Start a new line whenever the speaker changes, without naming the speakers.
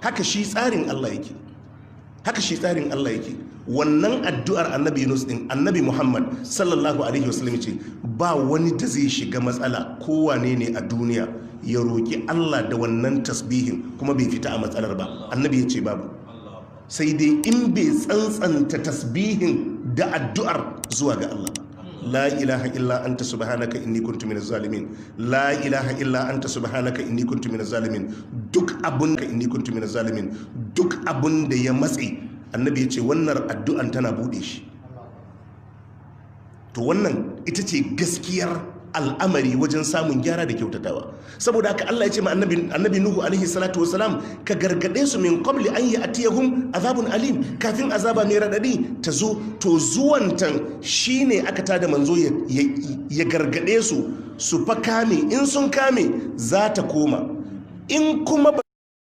haka shi tsarin Allah yake, haka shi tsarin Allah yake. Wannan addu'ar annabi Yunus din, annabi Muhammad sallallahu alaihi wasallam ce ba wani da zai shiga matsala kowane ne a duniya ya roki Allah da wannan tasbihin kuma bai fita a matsalar ba. Annabi ya ce babu, sai dai in bai tsantsanta tasbihin da addu'ar zuwa ga Allah. La ilaha illa anta subhanaka inni kuntu minaz zalimin, la ilaha illa anta subhanaka inni kuntu minaz zalimin. Duk abun ka inni kuntu minaz zalimin, duk abun da ya matse, annabi ya ce wannan addu'an tana bude shi. To wannan ita ce gaskiyar al'amari wajen samun gyara da kyautatawa. Saboda haka Allah ya ce ma annabi Nuhu alaihi salatu wasalam, ka gargade su min qabli an ya'tiyahum azabun alim, kafin azaba mai radadi ta zo. To zuwantan shine aka tada manzo ya gargade su su fa kame, in sun kame za ta koma, in kuma